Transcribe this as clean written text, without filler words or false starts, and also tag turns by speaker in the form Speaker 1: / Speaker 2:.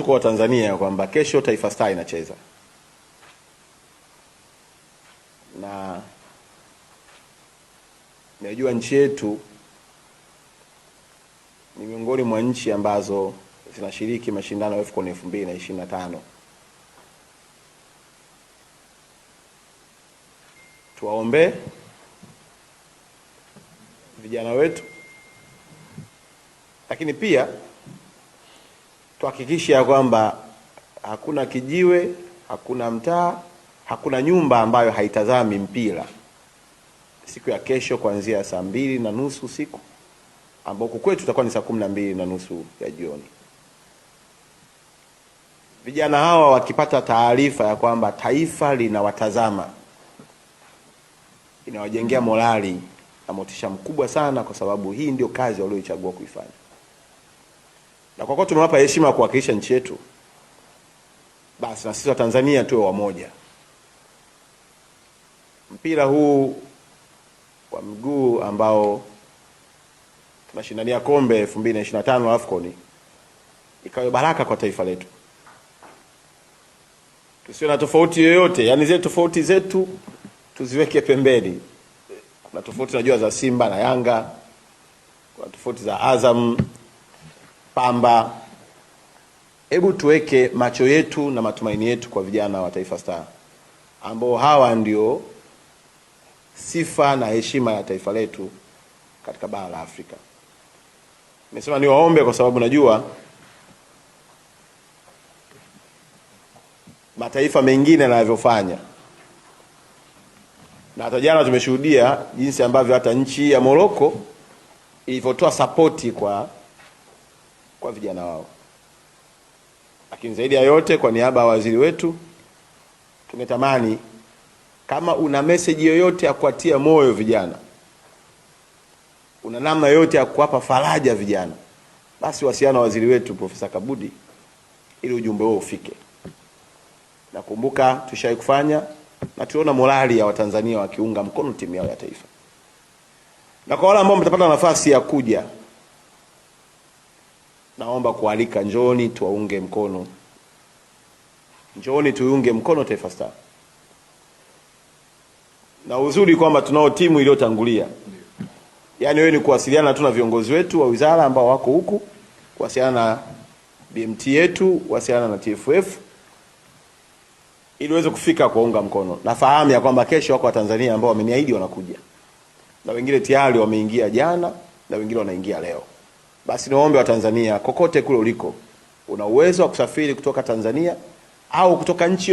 Speaker 1: tu kwa Tanzania kwamba kesho Taifa Stars inacheza. Na najua nchi yetu ni miongoni mwa nchi ambazo zinashiriki mashindano ya AFCON 2025. Tuwaombe vijana wetu, lakini pia tuhakikishe kwamba hakuna kijiwe, hakuna mtaa, hakuna nyumba ambayo haitazami mpira siku ya kesho kuanzia saa 2:30 usiku, ambako kwetu tutakuwa ni saa 12:30 ya jioni. Vijana hawa wakipata taarifa ya kwamba taifa linawatazama, inawajengea morali na motisha mkubwa sana, kwa sababu hii ndio kazi walioichagua kuifanya. Na kwa kuwa tumewapa heshima kuwakilisha nchi yetu, basi na sisi wa Tanzania tuwe wamoja. Mpira huu wa miguu ambao tunashindania kombe 2025 AFCON ikawe baraka kwa taifa letu. Tusiwe na tofauti yoyote, yani zile tofauti zetu tuziweke pembeni. Kuna tofauti najua za Simba na Yanga, kuna tofauti za Azam, Pamba. Hebu tuweke macho yetu na matumaini yetu kwa vijana wa Taifa Stars, ambao hawa ndio sifa na heshima ya taifa letu katika bara la Afrika. Nimesema niwaombe kwa sababu najua mataifa mengine yanavyofanya, na hata jana tumeshuhudia jinsi ambavyo hata nchi ya Morocco ilivyotoa sapoti kwa vijana wao. Lakini zaidi ya yote, kwa niaba ya waziri wetu, tungetamani kama una message yoyote ya kuatia moyo vijana, una namna yoyote ya kuwapa faraja vijana, basi wasiana na waziri wetu Profesa Kabudi ili ujumbe huo ufike. Nakumbuka tushawahi kufanya na tuona morali ya Watanzania wakiunga mkono timu yao ya taifa. Na kwa wale ambao mtapata nafasi ya kuja, naomba kualika, njooni tuwaunge mkono. Njooni tuunge mkono Taifa Stars. Na uzuri kwamba tunao timu iliyotangulia. Yaani wewe ni kuwasiliana tu na viongozi wetu wa wizara ambao wako huku, kuwasiliana na BMT yetu, kuwasiliana na TFF ili uweze kufika kuunga mkono. Nafahamu ya kwamba kesho wako wa Tanzania ambao wameniahidi wanakuja. Na wengine tayari wameingia jana na wengine wanaingia leo. Basi niwaombe wa Tanzania, kokote kule uliko, una uwezo wa kusafiri kutoka Tanzania au kutoka nchi